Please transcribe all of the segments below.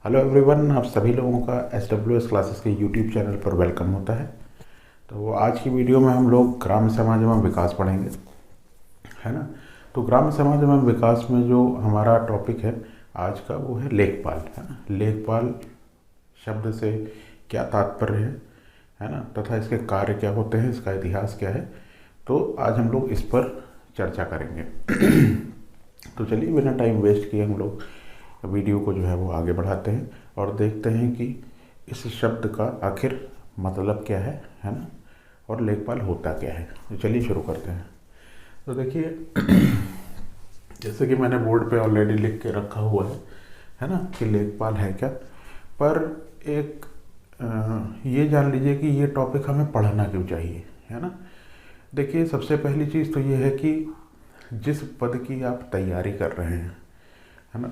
Hello everyone, आप सभी लोगों का SWS क्लासेस के यूट्यूब चैनल पर वेलकम होता है। तो आज की वीडियो में हम लोग ग्राम समाज एवं विकास पढ़ेंगे, है ना। तो ग्राम समाज एवं विकास में जो हमारा टॉपिक है आज का वो है लेखपाल, है ना। लेखपाल शब्द से क्या तात्पर्य है ना, तथा इसके कार्य क्या होते हैं, इसका इतिहास क्या है। तो आज हम लोग इस पर चर्चा करेंगे। तो चलिए बिना टाइम वेस्ट किए हम लोग वीडियो को जो है वो आगे बढ़ाते हैं और देखते हैं कि इस शब्द का आखिर मतलब क्या है ना, और लेखपाल होता क्या है। तो चलिए शुरू करते हैं। तो देखिए जैसे कि मैंने बोर्ड पे ऑलरेडी लिख के रखा हुआ है ना, कि लेखपाल है क्या। पर एक ये जान लीजिए कि ये टॉपिक हमें पढ़ना क्यों चाहिए, है ना। देखिए सबसे पहली चीज़ तो ये है कि जिस पद की आप तैयारी कर रहे हैं, है ना,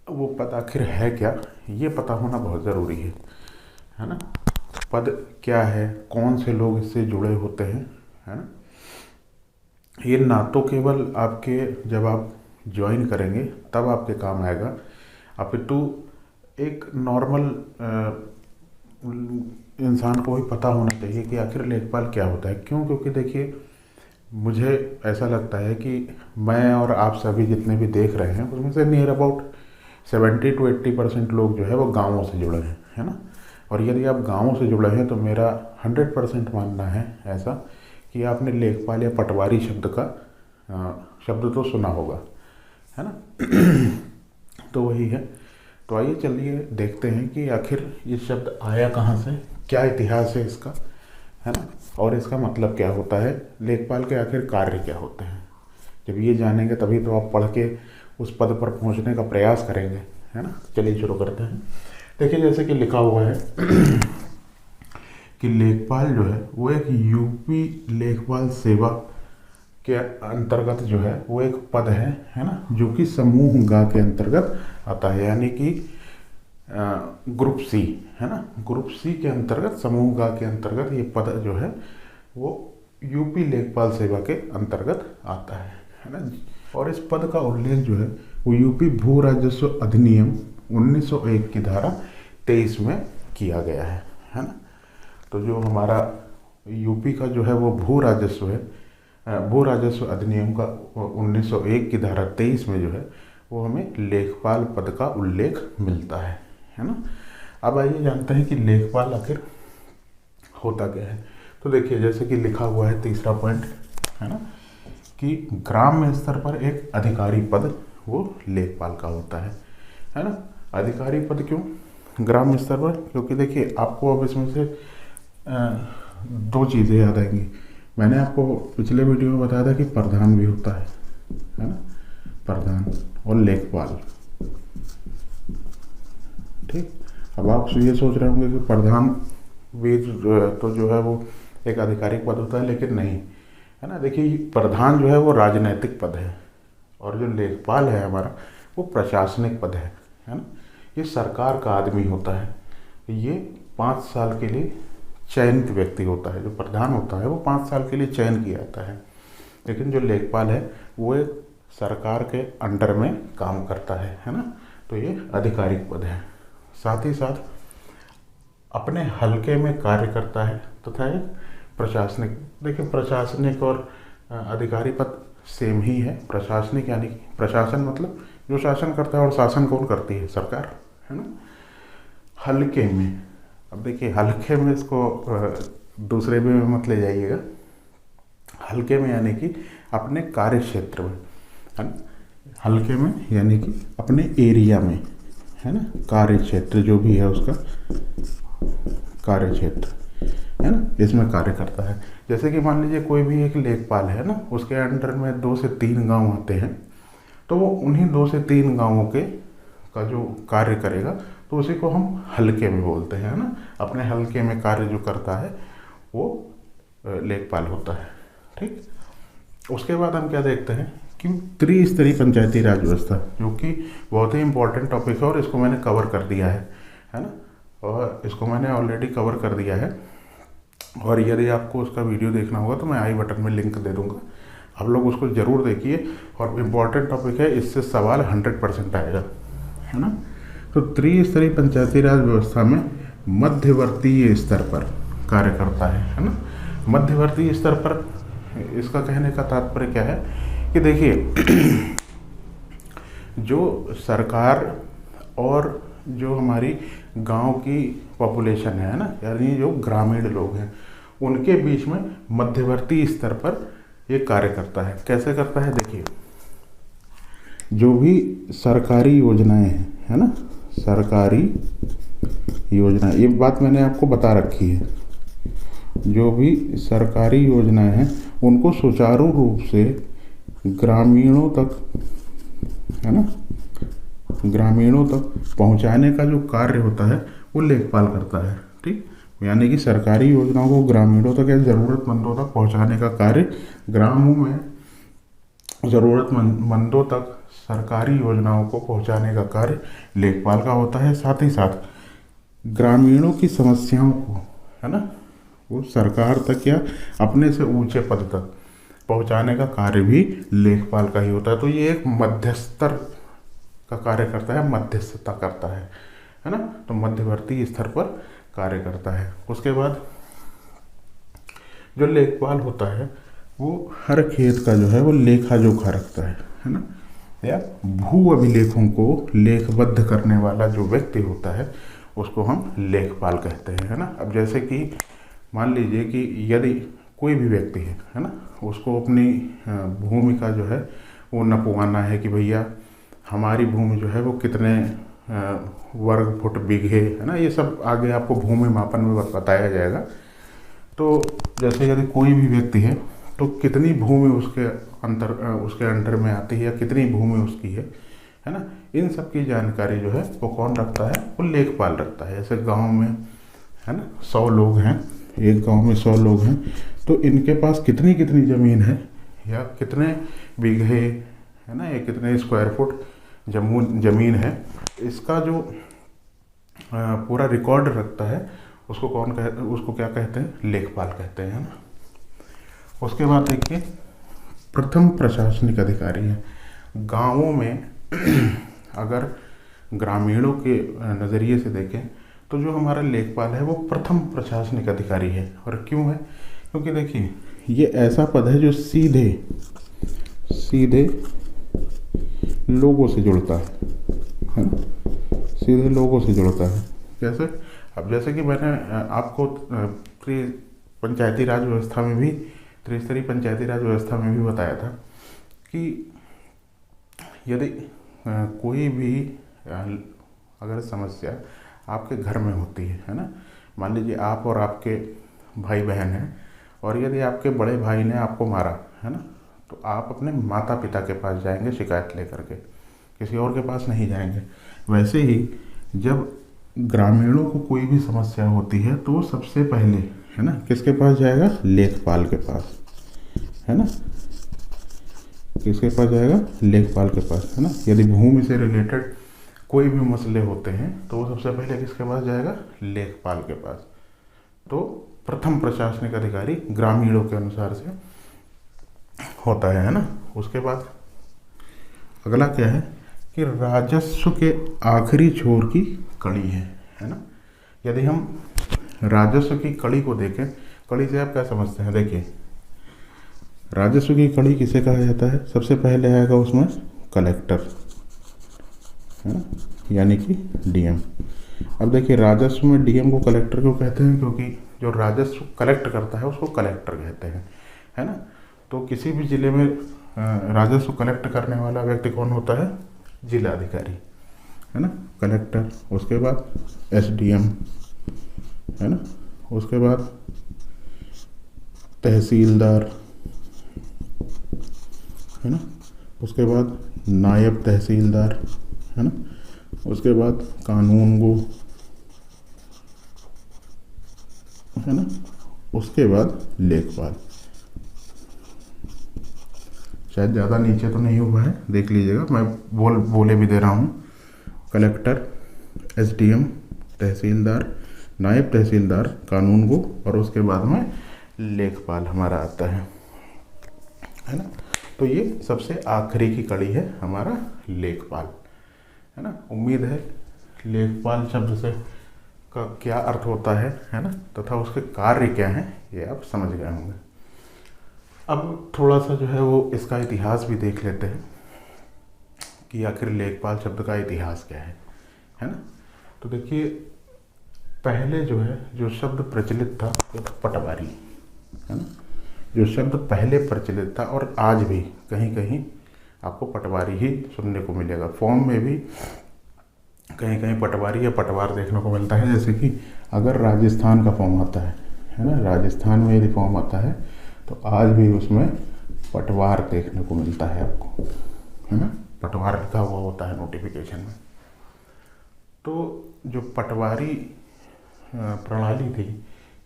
वो पद आखिर है क्या, ये पता होना बहुत ज़रूरी है ना। पद क्या है, कौन से लोग इससे जुड़े होते हैं, है ना। ये ना तो केवल आपके जब आप ज्वाइन करेंगे तब आपके काम आएगा, अपितु एक नॉर्मल इंसान को भी पता होना चाहिए कि आखिर लेखपाल क्या होता है। क्यों? क्योंकि देखिए मुझे ऐसा लगता है कि मैं और आप सभी जितने भी देख रहे हैं उसमें से नियर अबाउट 70 to 80% लोग जो है वो गाँवों से जुड़े हैं, है ना। और यदि आप गाँवों से जुड़े हैं तो मेरा 100% मानना है ऐसा कि आपने लेखपाल या पटवारी शब्द तो सुना होगा, है ना। तो वही है। तो आइए चलिए देखते हैं कि आखिर ये शब्द आया कहाँ से, क्या इतिहास है इसका, है ना, और इसका मतलब क्या होता है, लेखपाल के आखिर कार्य क्या होते हैं। जब ये जानेंगे तभी तो आप पढ़ के उस पद पर पहुंचने का प्रयास करेंगे, है ना। चलिए शुरू करते हैं। देखिए जैसे कि लिखा हुआ है कि लेखपाल जो है वो एक यूपी लेखपाल सेवा के अंतर्गत जो है वो एक पद है ना, जो कि समूह ग के अंतर्गत आता है, यानी कि ग्रुप सी, है ना। ग्रुप सी के अंतर्गत समूह ग के अंतर्गत ये पद जो है वो यूपी लेखपाल सेवा के अंतर्गत आता है ना। और इस पद का उल्लेख जो है वो यूपी भू राजस्व अधिनियम 1901 की धारा 23 में किया गया है ना। तो जो हमारा यूपी का जो है वो भू राजस्व है, भू राजस्व अधिनियम का 1901 की धारा 23 में जो है वो हमें लेखपाल पद का उल्लेख मिलता है ना। अब आइए जानते हैं कि लेखपाल आखिर होता क्या है। तो देखिए जैसे कि लिखा हुआ है तीसरा पॉइंट, है ना, कि ग्राम स्तर पर एक अधिकारी पद वो लेखपाल का होता है ना। अधिकारी पद क्यों ग्राम स्तर पर? क्योंकि देखिए आपको अब इसमें से दो चीज़ें याद आएंगी। मैंने आपको पिछले वीडियो में बताया था कि प्रधान भी होता है ना, प्रधान और लेखपाल। ठीक, अब आप ये सोच रहे होंगे कि प्रधान भी तो जो है वो एक आधिकारिक पद होता है, लेकिन नहीं, है ना। देखिए प्रधान जो है वो राजनैतिक पद है और जो लेखपाल है हमारा वो प्रशासनिक पद है ना। ये सरकार का आदमी होता है, ये 5 साल के लिए चयनित व्यक्ति होता है। जो प्रधान होता है वो 5 साल के लिए चयन किया जाता है, लेकिन जो लेखपाल है वो एक सरकार के अंडर में काम करता है ना। तो ये आधिकारिक पद है, साथ ही साथ अपने हलके में कार्य करता है तथा एक प्रशासनिक। देखिए प्रशासनिक और अधिकारी पद सेम ही है। प्रशासनिक यानी कि प्रशासन मतलब जो शासन करता है, और शासन कौन करती है? सरकार, है ना। हल्के में, अब देखिए हल्के में इसको दूसरे भी में मत ले जाइएगा। हल्के में यानी कि अपने कार्य क्षेत्र में, है ना। हल्के में यानी कि अपने एरिया में, है ना, कार्य क्षेत्र जो भी है उसका कार्य क्षेत्र, है ना, इसमें कार्य करता है। जैसे कि मान लीजिए कोई भी एक लेखपाल है ना, उसके अंडर में 2 से 3 गांव आते हैं, तो वो उन्हीं 2 से 3 गांवों के का जो कार्य करेगा तो उसी को हम हलके में बोलते हैं, है ना। अपने हलके में कार्य जो करता है वो लेखपाल होता है। ठीक, उसके बाद हम क्या देखते हैं कि त्रिस्तरीय पंचायती राज व्यवस्था, जो कि बहुत ही इंपॉर्टेंट टॉपिक है और इसको मैंने कवर कर दिया है ना। और इसको मैंने ऑलरेडी कवर कर दिया है, और यदि आपको उसका वीडियो देखना होगा तो मैं आई बटन में लिंक दे दूंगा, आप लोग उसको ज़रूर देखिए। और इम्पॉर्टेंट टॉपिक है, इससे सवाल 100% आएगा, है ना। तो त्रिस्तरीय पंचायती राज व्यवस्था में मध्यवर्तीय स्तर पर कार्य करता है ना। मध्यवर्तीय स्तर पर इसका कहने का तात्पर्य क्या है कि देखिए जो सरकार और जो हमारी गांव की पॉपुलेशन है ना, यानी जो ग्रामीण लोग हैं, उनके बीच में मध्यवर्ती स्तर पर ये कार्य करता है। कैसे करता है, देखिए जो भी सरकारी योजनाएं हैं, है ना, सरकारी योजना, ये बात मैंने आपको बता रखी है, जो भी सरकारी योजनाएं हैं उनको सुचारू रूप से ग्रामीणों तक, है ना, ग्रामीणों तक पहुंचाने का जो कार्य होता है वो लेखपाल करता है। ठीक, यानी कि सरकारी योजनाओं को ग्रामीणों तक या ज़रूरतमंदों तक पहुंचाने का कार्य, ग्रामों में ज़रूरतमंदों तक सरकारी योजनाओं को पहुंचाने का कार्य लेखपाल का होता है। साथ ही साथ ग्रामीणों की समस्याओं को, है ना, वो सरकार तक या अपने से ऊंचे पद तक पहुंचाने का कार्य भी लेखपाल का ही होता है। तो ये एक मध्यस्तर का कार्य करता है, मध्यस्थता करता है ना, तो मध्यवर्ती स्तर पर कार्य करता है। उसके बाद जो लेखपाल होता है वो हर खेत का जो है वो लेखा जोखा रखता है ना, या भू अभिलेखों को लेखबद्ध करने वाला जो व्यक्ति होता है उसको हम लेखपाल कहते हैं, है ना। अब जैसे कि मान लीजिए कि यदि कोई भी व्यक्ति है ना, उसको अपनी भूमि का जो है वो नपवाना है कि भैया हमारी भूमि जो है वो कितने वर्ग फुट बीघे, है ना, ये सब आगे आपको भूमि मापन में बताया जाएगा। तो जैसे यदि कोई भी व्यक्ति है तो कितनी भूमि उसके अंडर में आती है या कितनी भूमि उसकी है ना, इन सब की जानकारी जो है वो कौन रखता है, वो लेखपाल रखता है। जैसे गांव में, है ना, 100 लोग हैं, एक गांव में 100 लोग हैं, तो इनके पास कितनी कितनी ज़मीन है या कितने बीघे, है ना, या कितने स्क्वायर फुट ज़मीन है, इसका जो पूरा रिकॉर्ड रखता है उसको उसको क्या कहते हैं, लेखपाल कहते हैं ना। उसके बाद देखिए प्रथम प्रशासनिक अधिकारी है। गांवों में अगर ग्रामीणों के नज़रिए से देखें तो जो हमारा लेखपाल है वो प्रथम प्रशासनिक अधिकारी है। और क्यों है, क्योंकि देखिए ये ऐसा पद है जो सीधे लोगों से जुड़ता है ना, सीधे लोगों से जुड़ता है। कैसे, अब जैसे कि मैंने आपको पंचायती राज व्यवस्था में भी, त्रिस्तरीय पंचायती राज व्यवस्था में भी बताया था कि यदि कोई भी अगर समस्या आपके घर में होती है ना, मान लीजिए आप और आपके भाई बहन हैं और यदि आपके बड़े भाई ने आपको मारा, है ना, तो आप अपने माता पिता के पास जाएंगे शिकायत लेकर के, किसी और के पास नहीं जाएंगे। वैसे ही जब ग्रामीणों को कोई भी समस्या होती है तो सबसे पहले, है ना, किसके पास जाएगा, लेखपाल के पास, है ना, किसके पास जाएगा, लेखपाल के पास, है ना। यदि भूमि से रिलेटेड कोई भी मसले होते हैं तो वो सबसे पहले किसके पास जाएगा, लेखपाल के पास। तो प्रथम प्रशासनिक अधिकारी ग्रामीणों के अनुसार से होता है ना। उसके बाद अगला क्या है कि राजस्व के आखिरी छोर की कड़ी है ना। यदि हम राजस्व की कड़ी को देखें, कड़ी से आप क्या समझते हैं, देखिए राजस्व की कड़ी किसे कहा जाता है, सबसे पहले आएगा उसमें कलेक्टर, है ना, यानी कि डीएम। अब देखिए राजस्व में डीएम को कलेक्टर क्यों कहते हैं, क्योंकि जो राजस्व कलेक्ट करता है उसको कलेक्टर कहते हैं, है ना। तो किसी भी जिले में राजस्व कलेक्ट करने वाला व्यक्ति कौन होता है, जिला अधिकारी, है ना, कलेक्टर। उसके बाद एसडीएम, है ना, उसके बाद तहसीलदार, है ना, उसके बाद नायब तहसीलदार, है ना, उसके बाद कानूनगो, है ना, उसके बाद लेखपाल। शायद ज़्यादा नीचे तो नहीं हुआ है, देख लीजिएगा, मैं बोले भी दे रहा हूँ। कलेक्टर, एसडीएम, तहसीलदार, नायब तहसीलदार, कानूनगो और उसके बाद में लेखपाल हमारा आता है ना। तो ये सबसे आखिरी की कड़ी है हमारा लेखपाल, है ना। उम्मीद है लेखपाल शब्द से का क्या अर्थ होता है ना, तथा उसके कार्य क्या हैं, ये आप समझ गए होंगे। अब थोड़ा सा जो है वो इसका इतिहास भी देख लेते हैं कि आखिर लेखपाल शब्द का इतिहास क्या है ना। तो देखिए, पहले जो है जो शब्द प्रचलित था वो था पटवारी, है ना। जो शब्द पहले प्रचलित था और आज भी कहीं कहीं आपको पटवारी ही सुनने को मिलेगा। फॉर्म में भी कहीं कहीं पटवारी या पटवार देखने को मिलता है। जैसे कि अगर राजस्थान का फॉर्म आता है ना, राजस्थान में यदि फॉर्म आता है तो आज भी उसमें पटवार देखने को मिलता है आपको, है ना। पटवार लिखा हुआ होता है नोटिफिकेशन में। तो जो पटवारी प्रणाली थी,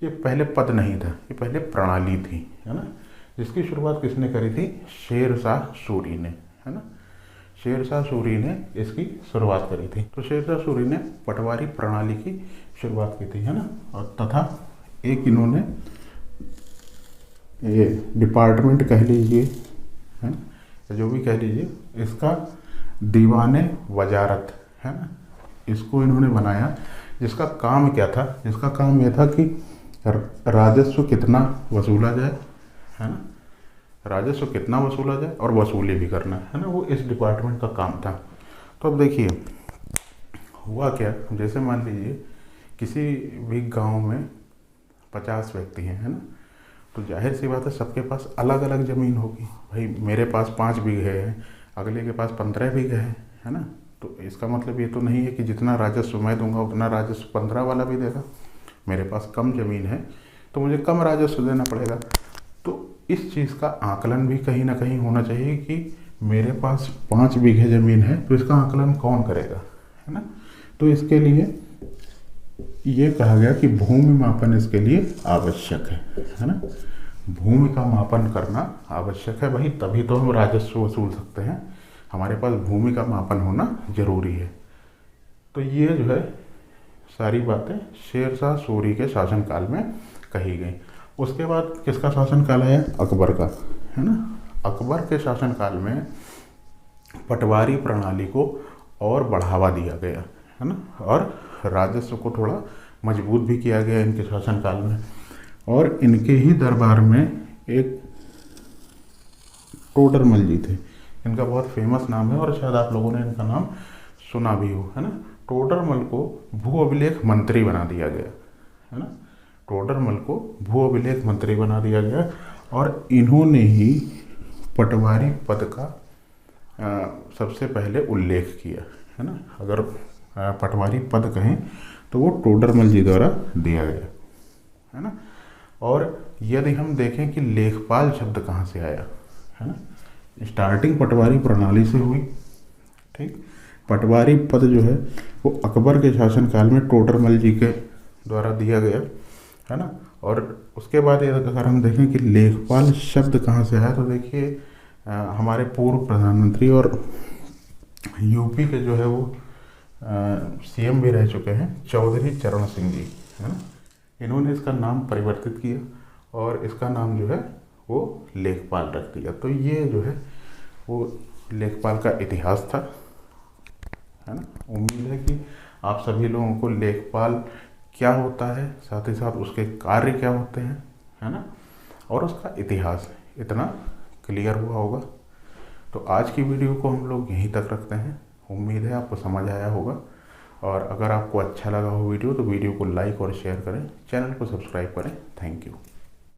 ये पहले पद नहीं था, ये पहले प्रणाली थी, है ना। जिसकी शुरुआत किसने करी थी? शेरशाह सूरी ने, है ना। शेरशाह सूरी ने इसकी शुरुआत करी थी। तो शेरशाह सूरी ने पटवारी प्रणाली की शुरुआत की थी, है ना। और तथा एक इन्होंने ये डिपार्टमेंट कह लीजिए, है ना, जो भी कह लीजिए, इसका दीवाने वजारत, है ना, इसको इन्होंने बनाया। जिसका काम क्या था? जिसका काम यह था कि राजस्व कितना वसूला जाए, है ना, राजस्व कितना वसूला जाए और वसूली भी करना, है ना, वो इस डिपार्टमेंट का काम था। तो अब देखिए हुआ क्या, जैसे मान लीजिए किसी भी गांव में 50 व्यक्ति हैं, है ना, तो जाहिर सी बात है सबके पास अलग अलग ज़मीन होगी। भाई मेरे पास 5 बीघे है, अगले के पास 15 बीघे है ना। तो इसका मतलब ये तो नहीं है कि जितना राजस्व मैं दूंगा उतना राजस्व 15 वाला भी देगा। मेरे पास कम ज़मीन है तो मुझे कम राजस्व देना पड़ेगा। तो इस चीज़ का आकलन भी कहीं ना कहीं होना चाहिए कि मेरे पास 5 बीघे ज़मीन है तो इसका आकलन कौन करेगा, है ना। तो इसके लिए ये कहा गया कि भूमि मापन इसके लिए आवश्यक है ना। भूमि का मापन करना आवश्यक है, भाई तभी तो हम राजस्व वसूल सकते हैं। हमारे पास भूमि का मापन होना जरूरी है। तो ये जो है सारी बातें शेरशाह सूरी के शासनकाल में कही गई। उसके बाद किसका शासनकाल आया? अकबर का, है ना। अकबर के शासनकाल में पटवारी प्रणाली को और बढ़ावा दिया गया, है ना, और राजस्व को थोड़ा मजबूत भी किया गया इनके शासनकाल में। और इनके ही दरबार में एक टोडरमल जी थे, इनका बहुत फेमस नाम है और शायद आप लोगों ने इनका नाम सुना भी हो, है ना। टोडरमल को भू अभिलेख मंत्री बना दिया गया, है ना। टोडरमल को भू अभिलेख मंत्री बना दिया गया और इन्होंने ही पटवारी पद का सबसे पहले उल्लेख किया, है ना। अगर पटवारी पद कहें तो वो टोडरमल जी द्वारा दिया गया, है ना। और यदि हम देखें कि लेखपाल शब्द कहाँ से आया, है ना, स्टार्टिंग पटवारी प्रणाली से हुई, ठीक। पटवारी पद जो है वो अकबर के शासनकाल में टोडरमल जी के द्वारा दिया गया, है ना। और उसके बाद अगर हम देखें कि लेखपाल शब्द कहाँ से आया, तो देखिए हमारे पूर्व प्रधानमंत्री और यूपी के जो है वो सीएम भी रह चुके हैं, चौधरी चरण सिंह जी, है ना। इन्होंने इसका नाम परिवर्तित किया और इसका नाम जो है वो लेखपाल रख दिया। तो ये जो है वो लेखपाल का इतिहास था, है ना। उम्मीद है कि आप सभी लोगों को लेखपाल क्या होता है, साथ ही साथ उसके कार्य क्या होते हैं, है ना, और उसका इतिहास इतना क्लियर हुआ होगा। तो आज की वीडियो को हम लोग यहीं तक रखते हैं। उम्मीद है आपको समझ आया होगा और अगर आपको अच्छा लगा हो वीडियो तो वीडियो को लाइक और शेयर करें, चैनल को सब्सक्राइब करें। Thank you.